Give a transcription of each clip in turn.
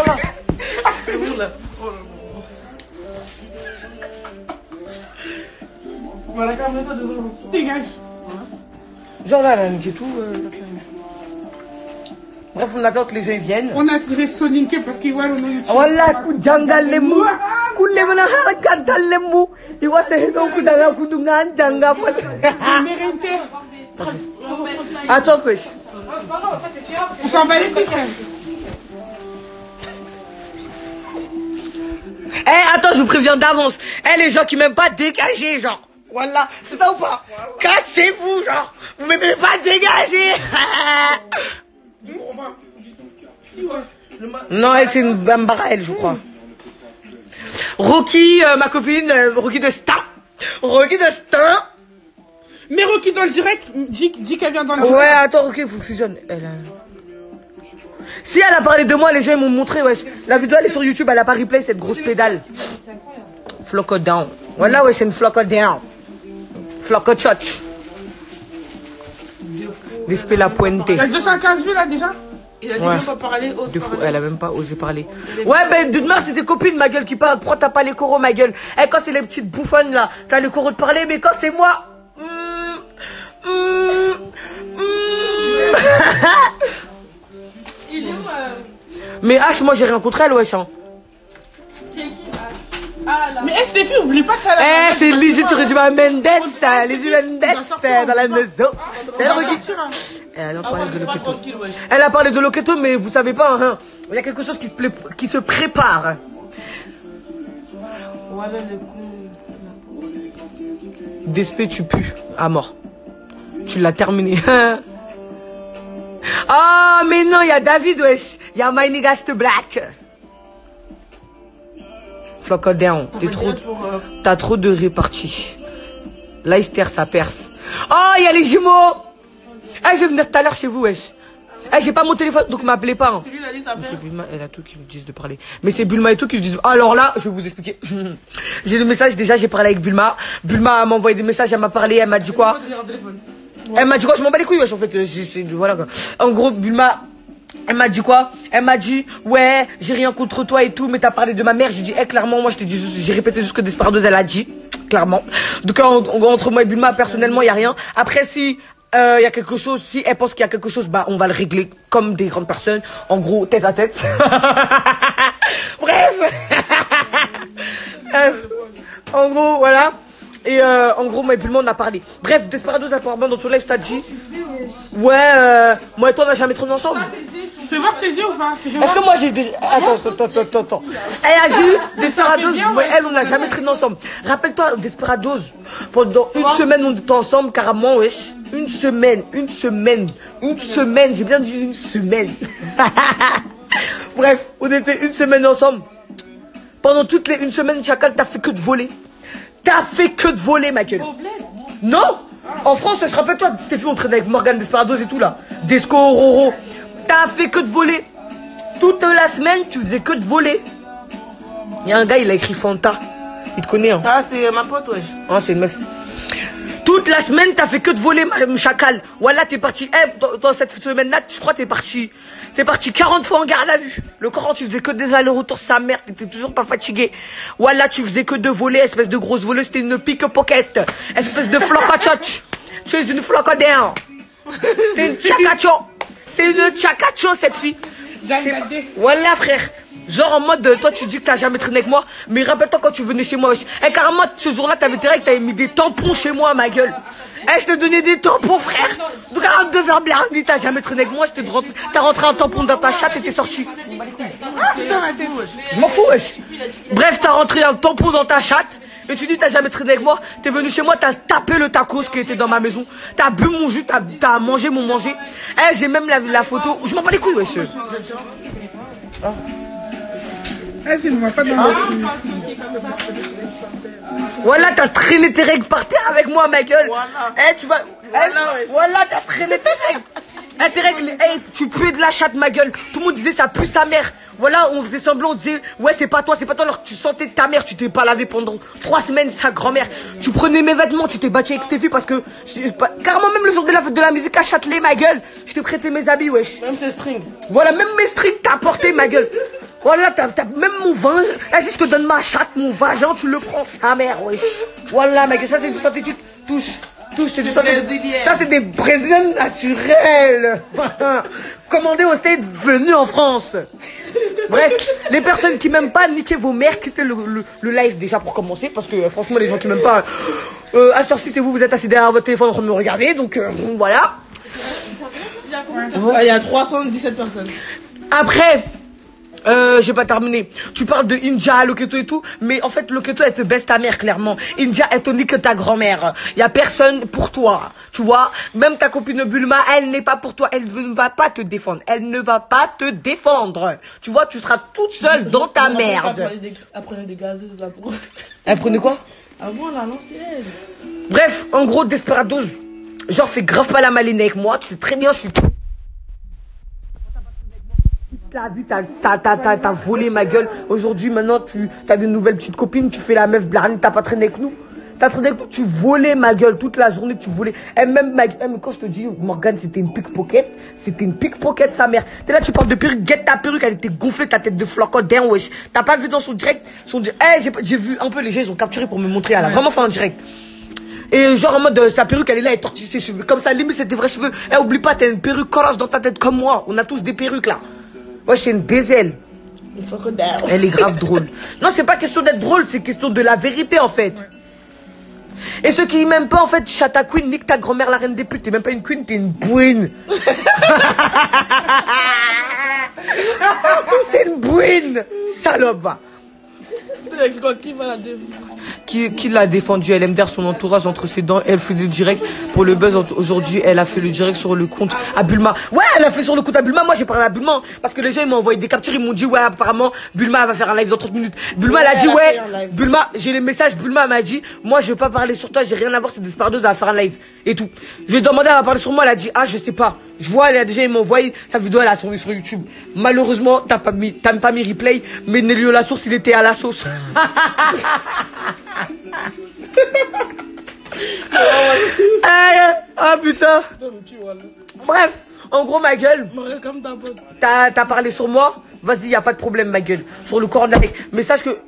là. C'est où là? Voilà, calme-toi dedans. Dégage. Genre là, là, niquer tout. Bref, on attend que les gens viennent. On a tiré Soninke parce qu'il voit le nom du Voilà, coup jangal lemu. Coup lemana harakantal lemu. Il voit c'est non coup danga coup dungan janga fol. Attends, wesh. On s'en va les pieds. Eh, attends, je vous préviens d'avance. Eh, les gens qui m'aiment pas, dégagez, genre. Voilà, c'est ça ou pas? Cassez-vous, genre. Vous m'aimez pas, dégagez. Non, elle, c'est une Bambara, elle, je crois. Rocky, ma copine, Rocky de Star. Rocky de Star. Mais Rocky dans le direct, dit qu'elle vient dans le direct. Ouais, attends, Rocky, il faut fusionner. Si elle a parlé de moi, les gens ils m'ont montré, ouais. La vidéo elle est sur YouTube, elle a pas replay cette grosse pédale. Floco down. Voilà, ouais, c'est une floco down. Floco church. L'esprit la pointe. Elle a 215 vues là déjà. Il a dit même pas parler, ose parler. Elle a même pas osé parler. Ouais, ben, de demain, c'est ses copines, ma gueule, qui parlent. Pourquoi t'as pas les coraux, ma gueule? Eh, quand c'est les petites bouffonnes, là, t'as les coraux de parler, mais quand c'est moi. Il est où Mais H, moi, j'ai rien contre elle, wesh. Hein. C'est qui Ah là. Mais Stéphie, oublie pas qu'elle a. Eh, c'est Lizzie, tu réduis à Mendes. Lizzie Mendes, dans la maison. C'est elle, Rocky. Elle a parlé de Loketo. Elle a parlé de Loketo, mais vous savez pas, hein. Il y a quelque chose qui se prépare. Voilà le coup. Despé, tu pues à mort. Tu l'as terminé. Ah, mais non, il y a David, wesh. Il y a My Niggas to Black. Floco down. T'as trop de réparties. Leicester, ça perce. Oh, il y a les jumeaux. Eh, je vais venir tout à l'heure chez vous, wesh. Eh, j'ai pas mon téléphone, donc m'appelez pas. Hein. C'est lui, il a dit ça. C'est Bulma, elle a tout qui me disent de parler. Mais c'est Bulma et tout qui me disent. Alors là, je vais vous expliquer. J'ai le message, déjà, j'ai parlé avec Bulma. Bulma m'a envoyé des messages, elle m'a parlé, elle m'a dit quoi? Elle m'a dit quoi? Je m'en bats les couilles, wesh, en fait. Voilà quoi. En gros, Bulma, elle m'a dit quoi? Elle m'a dit, ouais, j'ai rien contre toi et tout, mais t'as parlé de ma mère. J'ai dit, clairement, moi, je te dis, j'ai répété juste ce que Desperados, elle a dit. Clairement. Donc, entre moi et Bulma, personnellement, il y a rien. Après, si, il y a quelque chose, si elle pense qu'il y a quelque chose, bah, on va le régler comme des grandes personnes. En gros, tête à tête. Bref. En gros, voilà. Et en gros, moi et Bulma, on a parlé. Bref, Desperados, apparemment, dans ton live, t'as dit. Ouais, moi et toi, on n'a jamais traîné ensemble. Fais voir tes yeux ou pas? Est-ce que moi j'ai des. Attends. Elle a dit Desperados, moi et elle, on n'a jamais traîné ensemble. Rappelle-toi, Desperados, pendant une semaine, on était ensemble, carrément, wesh. Une semaine, j'ai bien dit une semaine. Bref, on était une semaine ensemble. Pendant toutes les une semaine, Chacal, t'as fait que de voler. T'as fait que de voler, ma gueule. Non! En France, je rappelle-toi, Stéphie, on traînait avec Morgan Desperados et tout là. Desco, Roro. T'as fait que de voler. Toute la semaine, tu faisais que de voler. Il y a un gars, il a écrit Fanta. Il te connaît, hein? Ah, c'est ma pote, wesh. Ah, c'est une meuf. Toute la semaine, t'as fait que de voler, ma chacal. Voilà, t'es parti. Dans cette semaine-là, je crois, t'es parti 40 fois en garde à vue. Le Coran, tu faisais que des allers-retours, sa mère, t'étais toujours pas fatigué. Voilà, tu faisais que de voler, espèce de grosse voleuse, c'était une pickpocket. Espèce de flocachotch. Tu es une flocodin. T'es une tchakacho. C'est une tchakacho, cette fille. Voilà, frère. Genre en mode, toi tu dis que t'as jamais traîné avec moi, mais rappelle-toi quand tu venais chez moi. Et carrément, ce jour-là, t'avais tes règles, t'avais mis des tampons chez moi, ma gueule. Eh, je te donnais des tampons, frère. Donc arrête de faire blâmer, t'as jamais traîné avec moi, t'as rentré un tampon dans ta chatte et t'es sorti. Ah putain, ma tête, wesh. Je m'en fous, wesh. Bref, t'as rentré un tampon dans ta chatte. Et tu dis t'as jamais traîné avec moi, t'es venu chez moi, t'as tapé le tacos qui était dans ma maison, t'as bu mon jus, t'as mangé mon manger. Eh, j'ai même la photo, je m'en bats les couilles, wesh. Ah. Eh, c'est moi, pas dans Voilà, t'as traîné tes règles par terre avec moi, ma gueule. Voilà. Eh, tu vas. Voilà, t'as traîné tes règles. Eh, tes règles, tu puais de la chatte, ma gueule. Tout le monde disait ça pue sa mère. Voilà, on faisait semblant, on disait, ouais, c'est pas toi. Alors tu sentais ta mère, tu t'es pas lavé pendant 3 semaines, sa grand-mère. Tu prenais mes vêtements, tu t'es battu avec Stéphie parce que. Carrément, même le jour de la fête de la musique à Châtelet, ma gueule. Je t'ai prêté mes habits, wesh. Même ses strings. Voilà, même mes strings t'as porté, ma gueule. Voilà, t'as même mon vin. Si je te donne ma chatte, mon vagin, tu le prends, sa mère, wesh. Voilà, mec, ça c'est du santé, touche, c'est du santé. Ça c'est des Brésiliens naturels. Commandés au States, venus en France. Bref, les personnes qui m'aiment pas, niquez vos mères, quittez le live déjà pour commencer. Parce que franchement, les gens qui m'aiment pas, à ce heure-ci, c'est vous êtes assis derrière votre téléphone en train de me regarder. Donc voilà. Il y a 317 personnes. Après, j'ai pas terminé. Tu parles de India, Loketo et tout, mais en fait, Loketo, elle te baisse ta mère, clairement. India, elle te nique ta grand-mère. Y a personne pour toi, tu vois. Même ta copine Bulma, elle n'est pas pour toi. Elle ne va pas te défendre. Elle ne va pas te défendre. Tu vois, tu seras toute seule dans ta merde. Elle prenait des gazeuses là pour... Elle prenait quoi? Avant, là, l'ancienne. Bref, en gros, Desperados, genre, fais grave pas la maline avec moi. Tu sais très bien, je suis... T'as vu, t'as volé ma gueule. Aujourd'hui, maintenant, t'as des nouvelles petites copines, tu fais la meuf blarnie, t'as pas traîné avec nous. T'as traîné avec nous, tu volais ma gueule toute la journée, tu volais. Et même quand je te dis, Morgane, c'était une pickpocket, sa mère. T'es là, tu parles de perruque, guette ta perruque, elle était gonflée, ta tête de flocodin, wesh. T'as pas vu dans son direct, j'ai vu un peu les gens, ils ont capturé pour me montrer, elle a vraiment fait un direct. Et genre en mode, sa perruque, elle est là, elle tortille ses cheveux. Comme ça, limite, c'est des vrais cheveux. Eh, oublie pas, t'as une perruque collage dans ta tête comme moi. On a tous des perruques là. Ouais, c'est une baiselle. Elle est grave drôle. Non, c'est pas question d'être drôle, c'est question de la vérité en fait. Ouais. Et ceux qui m'aiment pas en fait, Chata Queen, nique ta grand-mère la reine des putes. T'es même pas une queen, t'es une bouine. C'est une bouine. Salope, va. Qui l'a défendu? Elle aime d'air son entourage entre ses dents. Elle fait du direct pour le buzz. Aujourd'hui, elle a fait le direct sur le compte à Bulma. Ouais, elle a fait sur le compte à Bulma. Moi, j'ai parlé à Bulma parce que les gens ils m'ont envoyé des captures. Ils m'ont dit ouais, apparemment Bulma va faire un live dans 30 minutes. Bulma elle a dit ouais. Bulma, j'ai les messages. Bulma m'a dit moi, je veux pas parler sur toi. J'ai rien à voir. C'est Desperados, elle va faire un live et tout. Je lui ai demandé elle va parler sur moi. Elle a dit ah je sais pas. Je vois, elle a déjà ils m'ont envoyé sa vidéo. Elle a tourné sur YouTube. Malheureusement, t'as pas mis replay. Mais Nelio la source, il était à la sauce. Ah putain. Bref, en gros ma gueule, t'as parlé sur moi. Vas-y, y a pas de problème ma gueule. Sur le corner avec. Mais sache que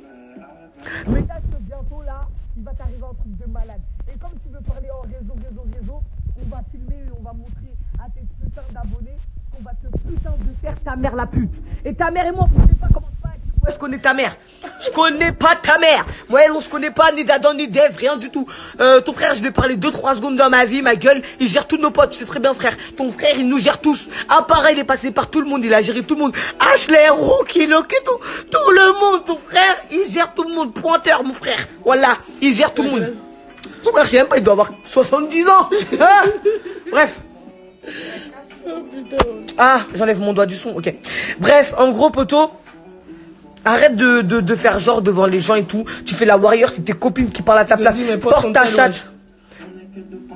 bientôt là, il va t'arriver un truc de malade. Et comme tu veux parler en réseau, on va filmer, on va montrer à tes putains d'abonnés qu'on va te putain de faire ta mère la pute. Et ta mère et moi, on ne sait pas comment ça va. Ouais, je connais ta mère. Je connais pas ta mère. Moi, elle, on se connaît pas, ni d'Adam, ni d'Ève, rien du tout. Ton frère, je vais parler 2-3 secondes dans ma vie, ma gueule. Il gère tous nos potes, je sais très bien, frère. Ton frère, il nous gère tous. Ah, pareil, il est passé par tout le monde, il a géré tout le monde. Ashley, Rookie, Loki, tout le monde. Ton frère, il gère tout le monde. Pointeur, mon frère. Voilà, il gère tout le monde. Ton frère, je sais même pas, il doit avoir 70 ans. Hein. Bref. Ah, j'enlève mon doigt du son, ok. Bref, en gros, poteau. Arrête de faire genre devant les gens et tout. Tu fais la warrior, c'est tes copines qui parlent à ta place. Porte ta chatte.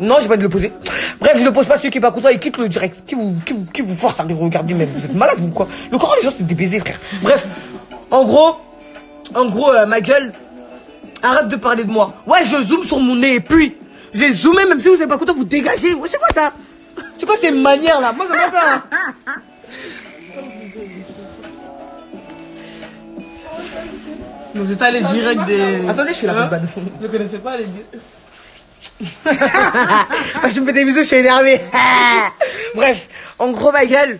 Non, j'ai pas de le poser. Bref, je le pose pas, celui qui est pas content, il quitte le direct. Qui vous force à le regarder même? Vous êtes malade ou quoi? Le courant, les gens, c'est des baisers, frère. Bref, en gros, ma gueule, arrête de parler de moi. Ouais, je zoome sur mon nez et puis, j'ai zoomé, même si vous êtes pas content, vous dégagez. Ouais, c'est quoi ça? C'est quoi ces manières là? Moi, c'est pas ça. Donc c'est ça les directs des... Attendez, je suis la bad. Je connaissais pas les directs. Je me fais des bisous, je suis énervé. Bref, en gros ma gueule,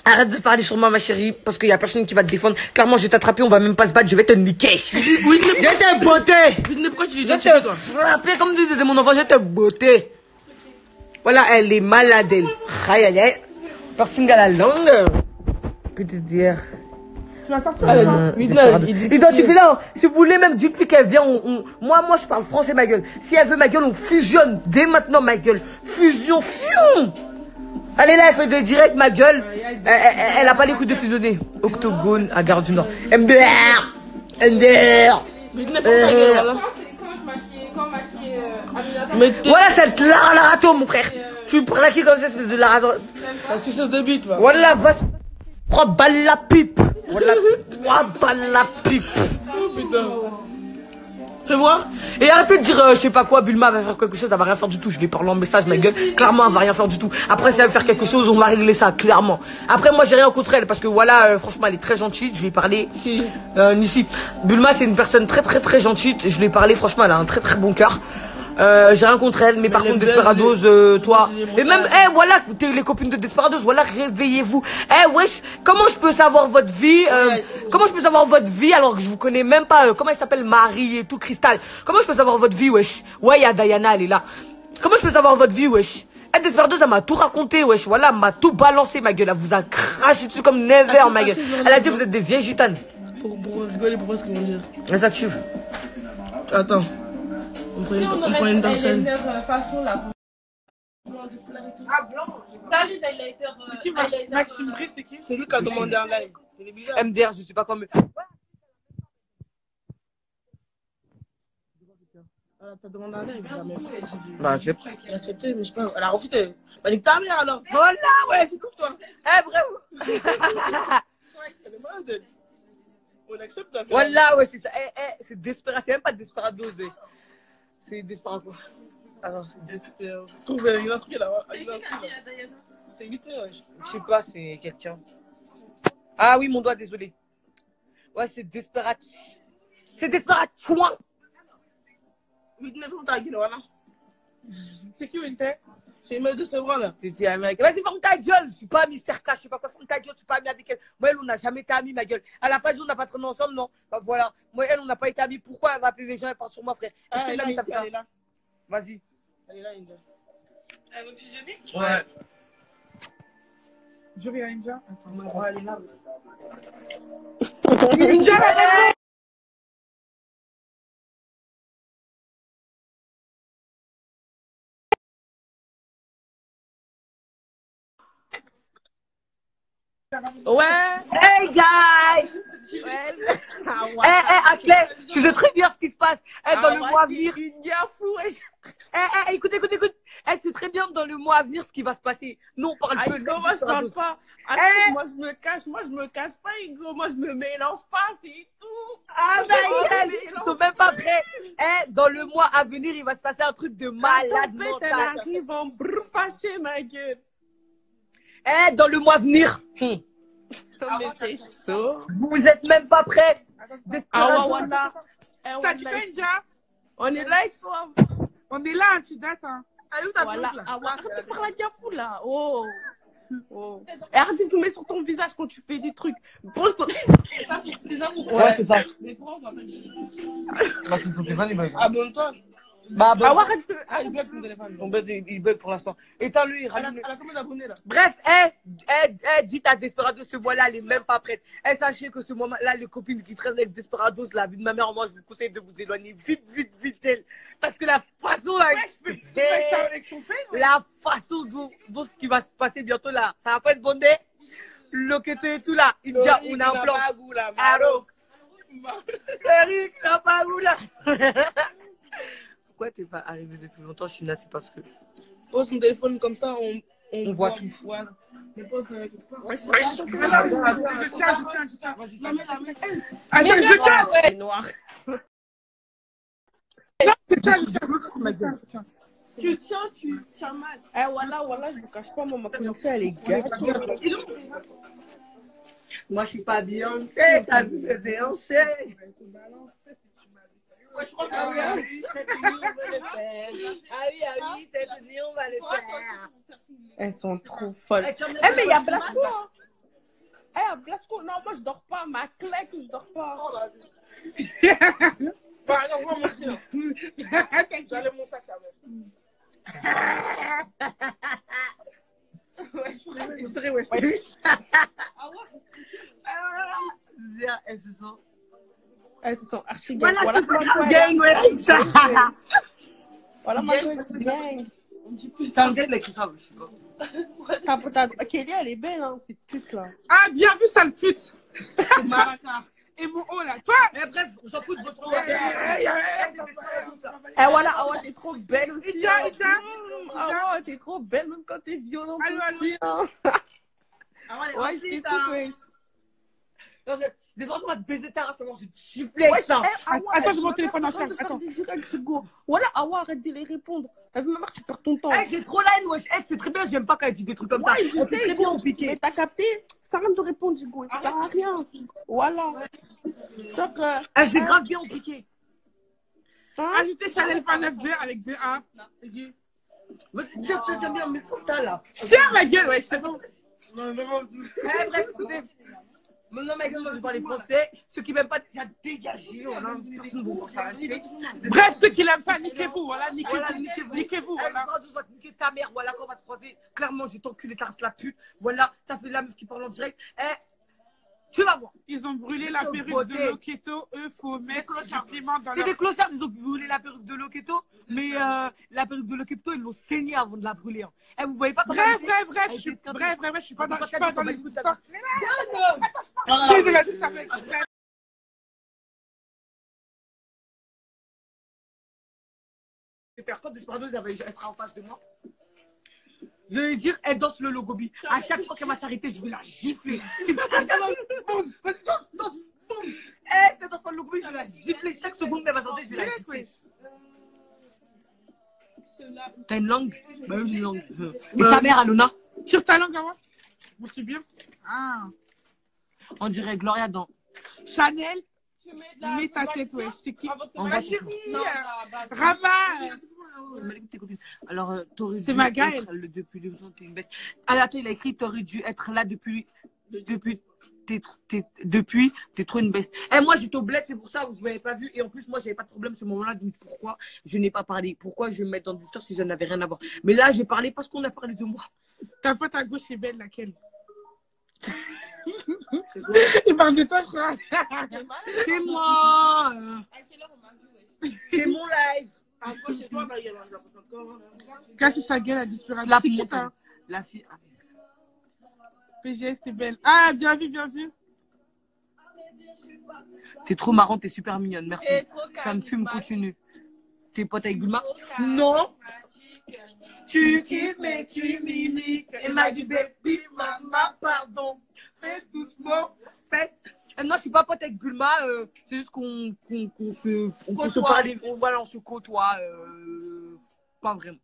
arrête de parler sur moi ma chérie, parce qu'il y a personne qui va te défendre. Clairement je vais t'attraper, on va même pas se battre, je vais te niquer. Oui, je vais te botter. Pourquoi tu dis ça? Je vais te frapper comme tu disais mon enfant, je vais te botter. Voilà, elle est malade elle. Aïe aïe aïe. Personne à la langue. Petite dire. Identifiez là. Si vous voulez même dites-lui qu'elle vient, moi je parle français ma gueule. Si elle veut ma gueule, on fusionne dès maintenant ma gueule. Fusion, fion. Allez là, elle fait des directs ma gueule. Elle a pas les coups de fusionner. Octogone à Gare du Nord. MDR. Voilà cette larato mon frère. Tu prends la qui comme ça espèce de larato. C'est la suceuse de bite. Voilà, va. 3 balles la pipe. Voilà, 3 balles la pipe. Oh putain. Fais voir. Et arrêtez de dire, je sais pas quoi, Bulma va faire quelque chose, elle va rien faire du tout. Je lui parle en message, ma gueule. Clairement, elle va rien faire du tout. Après, si elle veut faire quelque chose, on va régler ça, clairement. Après, moi, j'ai rien contre elle, parce que voilà, franchement, elle est très gentille. Je lui ai parlé. Ici. Bulma, c'est une personne très gentille. Je lui ai parlé, franchement, elle a un très bon cœur. J'ai rien contre elle, mais par contre, Desperados, toi. Et même, voilà, les copines de Desperados, voilà, réveillez-vous. Wesh, comment je peux savoir votre vie, comment je peux savoir votre vie alors que je vous connais même pas, comment elle s'appelle, Marie et tout, Cristal. Comment je peux savoir votre vie, wesh? Ouais, il y a Diana, elle est là. Comment je peux savoir votre vie, wesh? Desperados, elle m'a tout raconté, wesh, voilà, elle m'a tout balancé, ma gueule, elle vous a craché dessus comme never, ma gueule. Elle a dit, vous êtes des vieilles gitanes. Pour rigoler, pour voir ce qu'ils vont dire. Elle s'active. Attends. On prend une personne. Ah, blanc. Ça, les highlighters. C'est qui Maxime Brice, c'est qui? C'est lui qui a demandé un live. Il est bizarre. MDR, je sais pas comment. T'as demandé un live, la meuf. Bah, accepte. Elle a accepté, mais je sais pas. Elle a refusé. Bah, nique ta mère alors. Voilà, ouais. Tu coupes toi. Bref. Elle est malade. On accepte la Voilà, ouais, c'est ça. C'est Desperados, c'est même pas Desperados. C'est Desperados. Alors, je trouve une inscrit là. C'est 8 000, ouais. je sais pas, c'est quelqu'un. Ah oui, mon doigt, désolé. Ouais, c'est Desperat. C'est Desperat, point. 8 000, on t'a dit, voilà. C'est qui Winter? C'est une meuf de Sevran là. C'était américain. Vas-y, ferme ta gueule. Je suis pas ami Cerca, je sais pas quoi. Ferme ta gueule, je suis pas ami avec elle. Moi, elle, on n'a jamais été amis, ma gueule. Elle a pas dit, on n'a pas traîné ensemble, non. Bah voilà. Moi, elle, on n'a pas été amis. Pourquoi elle va appeler les gens et parle sur moi, frère? Est-ce que l'ami, ça fait ça? Vas-y. Elle est là, Inja. Elle veut fusionner? Ouais. Je vais à Inja. Attends, Ouais, elle est là. Inja, là, Ouais. Hey, guys! Ashley, tu sais très bien ce qui se passe. Dans le mois à venir. Écoute. Tu sais très bien dans le mois à venir ce qui va se passer. Nous, on parle peu. Hugo, moi, je parle pas. Moi, je me cache pas, Hugo. Moi, je me mélange pas, c'est tout. Ah, bah, ils sont même pas prêts. Dans le mois à venir, il va se passer un truc de malade mental. Elle arrive en brou fâché, ma gueule. Dans le mois à venir. Mais c'est chaud. Vous êtes même pas prêts. Ah, voilà. Ça dit quoi, Inja? On est là avec toi. On est là, tu dates, hein. Allez, où ta Voilà. là? Arrête de faire la gaffe, là. Oh. Et arrête de zoomer sur ton visage quand tu fais des trucs. Pose-toi. C'est ça, Ouais, c'est ça. Mais pourquoi on va faire Abonne-toi. Bah, arrête de. Ah, il bug ton téléphone. Il bug pour l'instant. Éteins-le, rallume-le. Elle a combien d'abonnés là? Bref, dites à Desperados, ce mois-là, elle est même pas prête. Sachez que ce mois-là, les copines qui traînent avec Desperados, la vie de ma mère, moi, je vous conseille de vous éloigner vite d'elle. Parce que la façon, là, la façon dont ce qui va se passer bientôt, là, ça va pas être bondé. Loquette et tout, là. Il dit, on a un plan. Aro. Eric, ça va pas où, là. Pourquoi t'es pas arrivé depuis longtemps, China? C'est parce que. Pose son téléphone comme ça, on voit tout. Voilà. Mais pose quelque part. Je tiens. Allez, je tiens. Ouais, noir. Tu tiens mal. Voilà, je vous cache pas, moi, ma connexion, elle est gâtée. Moi, je suis pas Beyoncé, t'as vu le Beyoncé? Ah oui, cette nuit, on va le faire. Ah oui, cette nuit, on va le faire. Elles sont trop folles. Mais il y a Blasco. Blasco, non, moi, je dors pas. Ma clé que je dors pas. Bah, non, moi, mon frère. J'allais mon sac, ça va. Elles se sont archi gang. Voilà ma gang. C'est un gars qui travaille, je sais pas. Kelly, elle est belle, hein, cette pute là. Ah, bien vu, sale pute. Et mon haut là. Toi. Bref, on s'en fout de votre nom. Voilà, t'es trop belle aussi. T'es trop belle même quand t'es violente. Allô. Ouais, je t'écoute, ouais. Desperado va te baiser ta race, comment je vais te siffler avec ça. Attends, j'ai mon téléphone en charge. Attends. Voilà, Awa, arrête de les répondre. T'as vu, ma mère, tu perds ton temps. J'ai trop la haine, wesh. C'est très bien, j'aime pas quand elle dit des trucs comme ça. Ouais, je sais, très bien piqué. mais t'as capté? Ça sert à rien de répondre, Jigo. Ça sert à rien. Voilà. Je vais grave bien piqué. Ajoutez Chanel Fan 9 avec 2A. Tiens bien, mais faut là. Tiens, ma gueule, ouais, c'est bon. Bref, écoutez. Non, ma gueule, moi je parle français. Ceux qui m'aiment pas, déjà dégagez. Personne ne va faire bref, ceux qui l'aiment pas, niquez-vous. Voilà, niquez-vous. Voilà. Je vais te niquer ta mère. Voilà, quand on va te croiser. Clairement, j'ai t'enculé, t'as la pute. Voilà, t'as fait la meuf qui parle en direct. Tu vas voir. Ils ont brûlé la perruque de Loketo. Eux, faut mettre du piment dans C'est des closards, ils ont brûlé la perruque de Loketo. Mais la perruque de Loketo, ils l'ont saignée avant de la brûler. Vous voyez pas comment bref, je suis pas dans les histoires. Quand Desperado, elle sera en face de moi. Je vais lui dire, elle danse le logobi. À chaque fois qu'elle va s'arrêter, je vais la gifler. Boum, vas-y, danse, boum. Elle danse le logobi, je vais la gifler. Chaque seconde qu'elle va danser, je vais la gifler. T'as une langue? Bah oui, une langue. Et ta mère, Alona? Tire ta langue à moi. Moi, je suis bien. On dirait Gloria dans Chanel. Mets ta tête, ouais. C'est qui? Ma chérie. Rama. Alors, t'aurais dû être depuis le temps, t'es une bête. Alors, il a écrit, t'aurais dû être là depuis t'es trop une bête. Moi, j'étais au bled, c'est pour ça que je ne l'avais pas vu. Et en plus, moi, j'avais pas de problème ce moment-là. Donc, pourquoi je n'ai pas parlé? Pourquoi je vais me mettre dans des histoires si je n'avais rien à voir? Mais là, j'ai parlé parce qu'on a parlé de moi. Ta pote à gauche est belle, laquelle? Il parle de toi, je crois. C'est moi. C'est mon live. Cache sa gueule à disparaître. C'est qui ça? La fille. PGS, t'es belle. Ah, bien vu. T'es trop marrante, t'es super mignonne, merci. Ça me fume, continue. T'es pote avec Bulma? Non. Tu kiffes, mais tu m'imites. Elle m'a dit, baby, maman, pardon. Fais doucement. Non, je suis pas pote avec Bulma. C'est juste qu'on se parle, on se côtoie. Pas vraiment.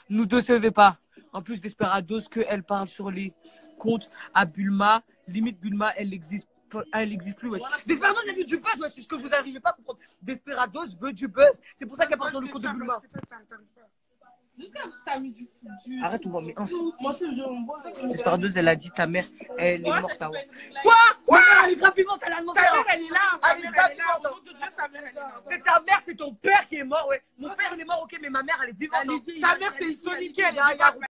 Nous deux se verrons pas. En plus Desperados, qu'elle parle sur les comptes à Bulma. Limite, Bulma, elle existe plus. Ouais. Desperados, elle veut du buzz. Ouais. C'est ce que vous n'arrivez pas à comprendre. Desperados veut du buzz. C'est pour ça qu'elle parle sur le compte de Bulma. Arrête, on va mais Desperados, elle a dit ta mère, elle est morte à Quoi? Elle est grave vivante, elle a annoncé. Sa mère, elle est là. C'est ta mère, c'est ton père qui est mort, ouais. Mon père, il est mort, ok, mais ma mère, elle est vivante. Sa mère, c'est une sonique, elle est vivante.